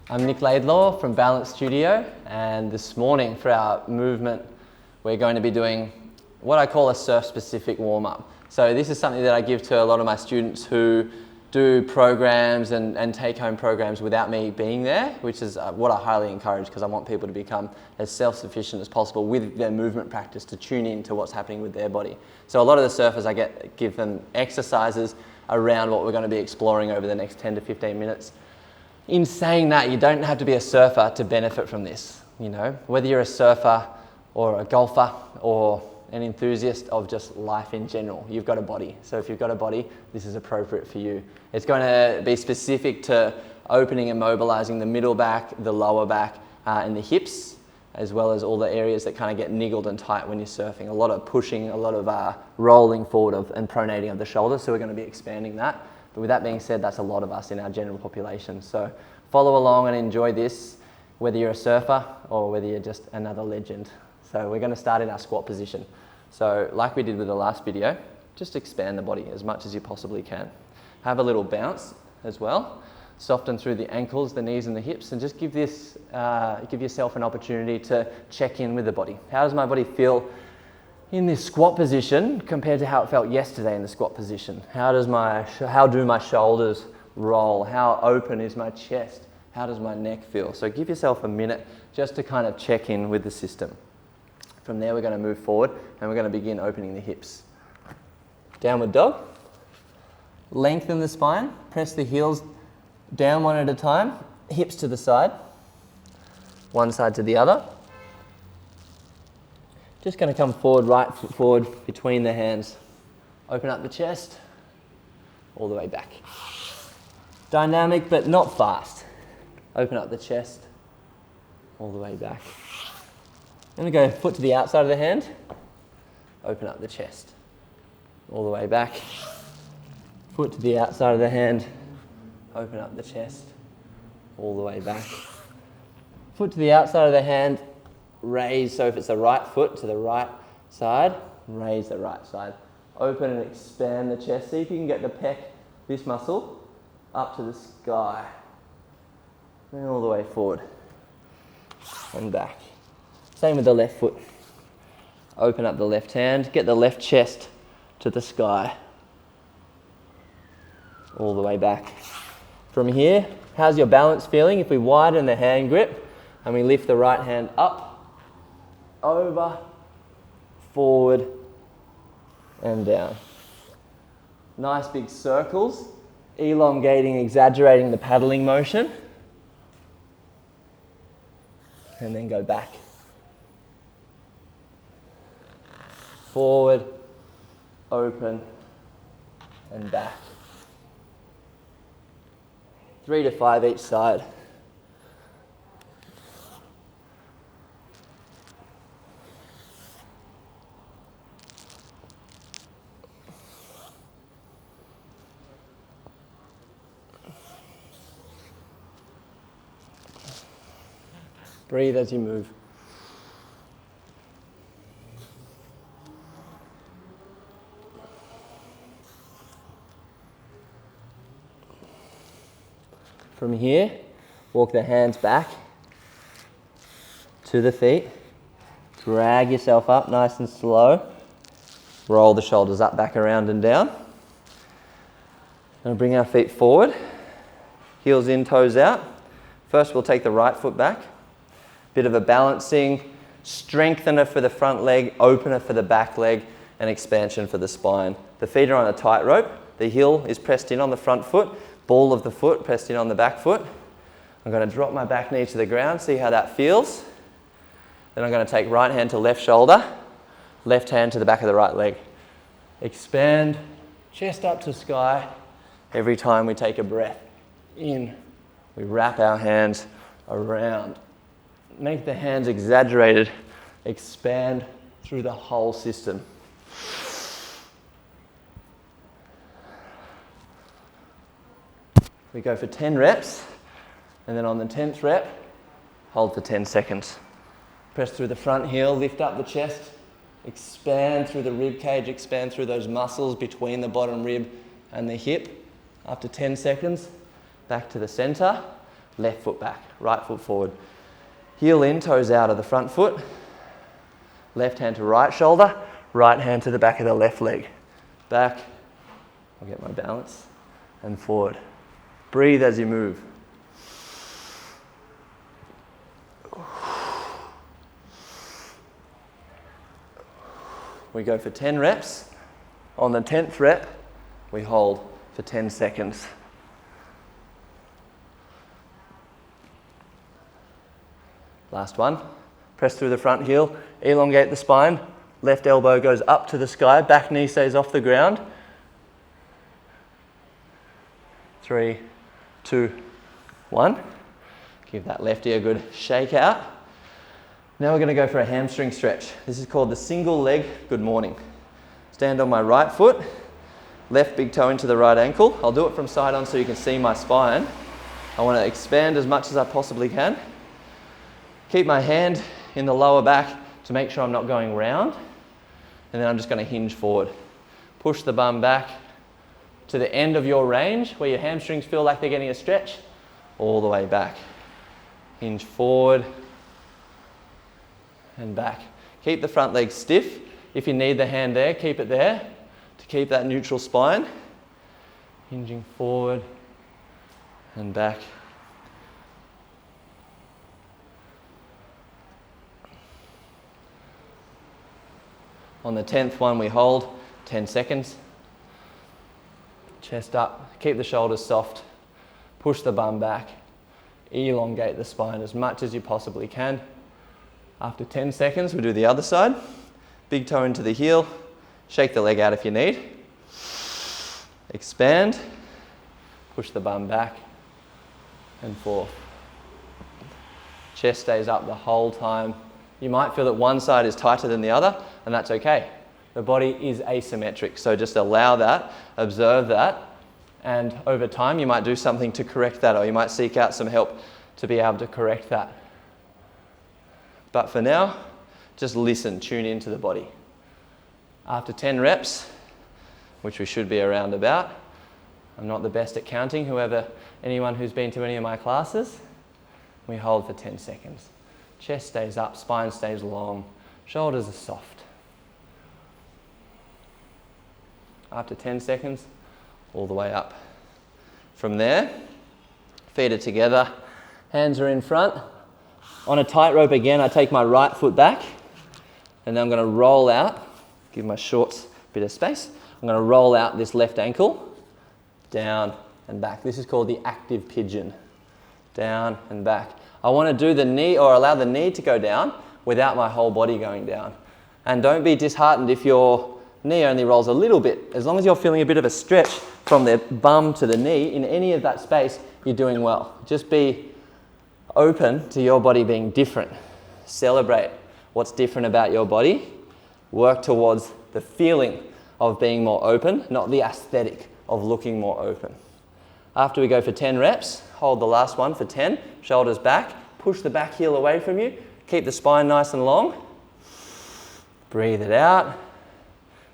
I'm Laidlaw from Balance Studio, and this morning for our movement we're going to be doing what I call a surf-specific warm-up. So this is something that I give to a lot of my students who do programs and take-home programs without me being there, which is what I highly encourage, because I want people to become as self-sufficient as possible with their movement practice to tune in to what's happening with their body. So a lot of the surfers, I give them exercises around what we're going to be exploring over the next 10 to 15 minutes. In saying that, you don't have to be a surfer to benefit from this. You know, whether you're a surfer or a golfer or an enthusiast of just life in general, you've got a body. So if you've got a body, this is appropriate for you. It's going to be specific to opening and mobilizing the middle back, the lower back, and the hips, as well as all the areas that kind of get niggled and tight when you're surfing. A lot of pushing, a lot of rolling forward and pronating of the shoulders, so we're going to be expanding that. But with that being said, that's a lot of us in our general population. So follow along and enjoy this, whether you're a surfer or whether you're just another legend. So we're going to start in our squat position. So like we did with the last video, just expand the body as much as you possibly can. Have a little bounce as well. Soften through the ankles, the knees and the hips, and just give yourself an opportunity to check in with the body. How does my body feel in this squat position compared to how it felt yesterday in the squat position? How do my shoulders roll? How open is my chest? How does my neck feel? So give yourself a minute just to kind of check in with the system. From there, we're going to move forward and we're going to begin opening the hips. Downward dog. Lengthen the spine. Press the heels down one at a time. Hips to the side. One side to the other. Just going to come forward, right foot forward between the hands. Open up the chest, all the way back. Dynamic, but not fast. Open up the chest, all the way back. I'm going to go foot to the outside of the hand. Open up the chest, all the way back. Foot to the outside of the hand. Open up the chest, all the way back. Foot to the outside of the hand. Raise, so if it's the right foot to the right side, raise the right side. Open and expand the chest. See if you can get the pec, this muscle, up to the sky. And all the way forward. And back. Same with the left foot. Open up the left hand, get the left chest to the sky. All the way back. From here, how's your balance feeling? If we widen the hand grip and we lift the right hand up, over, forward, and down. Nice big circles, elongating, exaggerating the paddling motion. And then go back. Forward, open, and back. 3 to 5 each side. Breathe as you move. From here, walk the hands back to the feet. Drag yourself up nice and slow. Roll the shoulders up, back, around and down. And bring our feet forward. Heels in, toes out. First, we'll take the right foot back. Bit of a balancing, strengthener for the front leg, opener for the back leg, and expansion for the spine. The feet are on a tightrope. The heel is pressed in on the front foot, ball of the foot pressed in on the back foot. I'm going to drop my back knee to the ground, see how that feels. Then I'm going to take right hand to left shoulder, left hand to the back of the right leg. Expand, chest up to sky. Every time we take a breath in, we wrap our hands around. Make the hands exaggerated, expand through the whole system. We go for 10 reps, and then on the 10th rep, hold for 10 seconds. Press through the front heel, lift up the chest, expand through the rib cage, expand through those muscles between the bottom rib and the hip. After 10 seconds, back to the center, left foot back, right foot forward. Heel in, toes out of the front foot. Left hand to right shoulder, right hand to the back of the left leg. Back, I'll get my balance, and forward. Breathe as you move. We go for 10 reps. On the 10th rep, we hold for 10 seconds. Last one. Press through the front heel, elongate the spine, left elbow goes up to the sky, back knee stays off the ground. 3, 2, 1. Give that lefty a good shake out. Now we're going to go for a hamstring stretch. This is called the single leg good morning. Stand on my right foot, left big toe into the right ankle. I'll do it from side on so you can see my spine. I want to expand as much as I possibly can. Keep my hand in the lower back to make sure I'm not going round. And then I'm just going to hinge forward. Push the bum back to the end of your range where your hamstrings feel like they're getting a stretch, all the way back. Hinge forward and back. Keep the front leg stiff. If you need the hand there, keep it there to keep that neutral spine. Hinging forward and back. On the 10th one, we hold 10 seconds. Chest up, keep the shoulders soft, push the bum back, elongate the spine as much as you possibly can. After 10 seconds, we do the other side. Big toe into the heel, shake the leg out if you need. Expand, push the bum back and forth. Chest stays up the whole time. You might feel that one side is tighter than the other, and that's okay. The body is asymmetric, so just allow that, observe that, and over time you might do something to correct that, or you might seek out some help to be able to correct that. But for now, just listen, tune into the body. After 10 reps, which we should be around about, I'm not the best at counting, anyone who's been to any of my classes, we hold for 10 seconds. Chest stays up, spine stays long, shoulders are soft. After 10 seconds, all the way up. From there, feet are together, hands are in front. On a tightrope again, I take my right foot back, and then I'm going to roll out, give my shorts a bit of space. I'm going to roll out this left ankle, down and back. This is called the active pigeon. Down and back. I want to do the knee, or allow the knee to go down without my whole body going down. And don't be disheartened if your knee only rolls a little bit. As long as you're feeling a bit of a stretch from the bum to the knee, in any of that space, you're doing well. Just be open to your body being different. Celebrate what's different about your body. Work towards the feeling of being more open, not the aesthetic of looking more open. After we go for 10 reps, hold the last one for 10, shoulders back, push the back heel away from you, keep the spine nice and long. Breathe it out.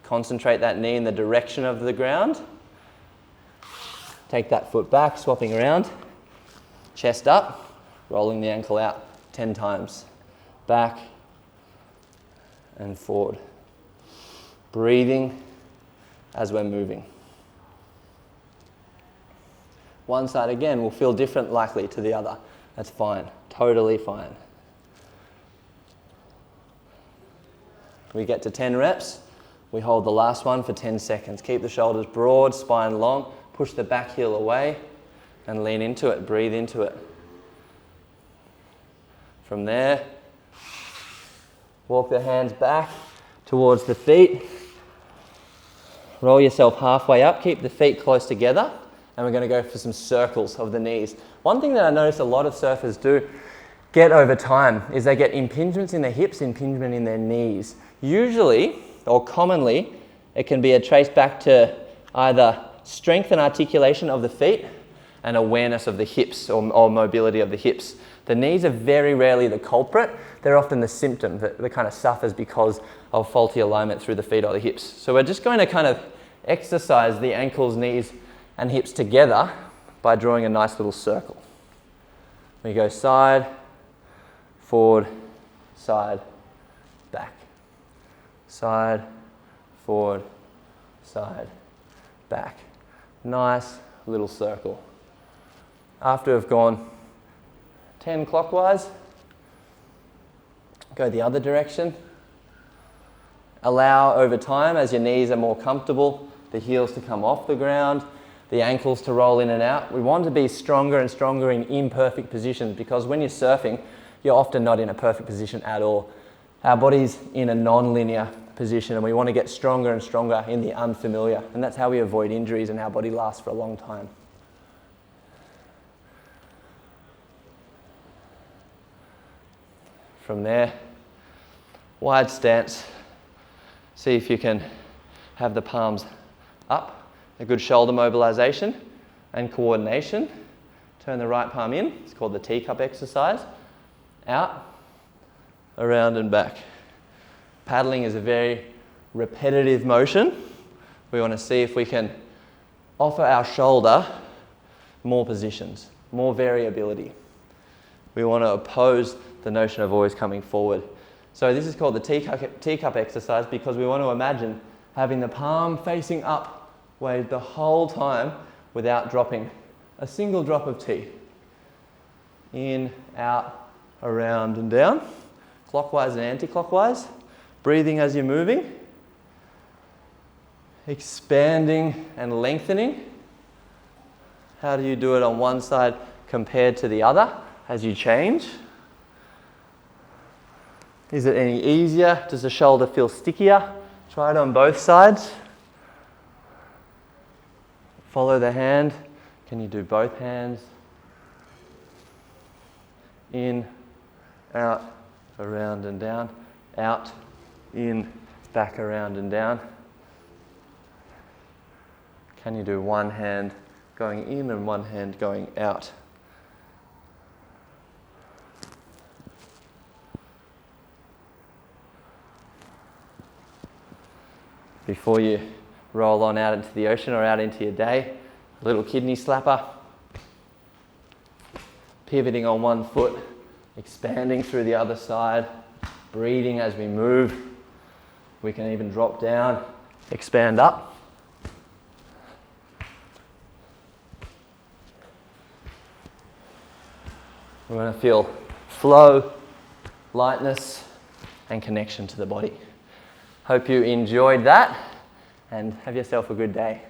Concentrate that knee in the direction of the ground. Take that foot back, swapping around. Chest up, rolling the ankle out 10 times. Back and forward. Breathing as we're moving. One side again will feel different likely to the other. That's fine, totally fine. We get to 10 reps. We hold the last one for 10 seconds. Keep the shoulders broad, spine long. Push the back heel away and lean into it. Breathe into it. From there, walk the hands back towards the feet. Roll yourself halfway up. Keep the feet close together. And we're going to go for some circles of the knees. One thing that I notice a lot of surfers do get over time is they get impingements in their hips, impingement in their knees. Usually, or commonly, it can be traced back to either strength and articulation of the feet and awareness of the hips, or mobility of the hips. The knees are very rarely the culprit. They're often the symptom that kind of suffers because of faulty alignment through the feet or the hips. So we're just going to kind of exercise the ankles, knees and hips together by drawing a nice little circle. We go side, forward, side, back. Side, forward, side, back. Nice little circle. After we've gone 10 clockwise, go the other direction. Allow over time, as your knees are more comfortable, the heels to come off the ground, the ankles to roll in and out. We want to be stronger and stronger in imperfect positions, because when you're surfing, you're often not in a perfect position at all. Our body's in a non-linear position, and we want to get stronger and stronger in the unfamiliar. And that's how we avoid injuries and our body lasts for a long time. From there, wide stance. See if you can have the palms up, a good shoulder mobilization and coordination. Turn the right palm in, it's called the teacup exercise. Out, around and back. Paddling is a very repetitive motion. We want to see if we can offer our shoulder more positions, more variability. We want to oppose the notion of always coming forward. So this is called the teacup exercise, because we want to imagine having the palm facing upward the whole time without dropping a single drop of tea. In, out, around and down, clockwise and anti-clockwise. Breathing as you're moving. Expanding and lengthening. How do you do it on one side compared to the other as you change? Is it any easier? Does the shoulder feel stickier? Try it on both sides. Follow the hand. Can you do both hands? In, out, around and down. Out, in, back, around and down. Can you do one hand going in and one hand going out? Before you roll on out into the ocean or out into your day, a little kidney slapper. Pivoting on one foot, expanding through the other side, breathing as we move. We can even drop down, expand up. We're going to feel flow, lightness, and connection to the body. Hope you enjoyed that, and have yourself a good day.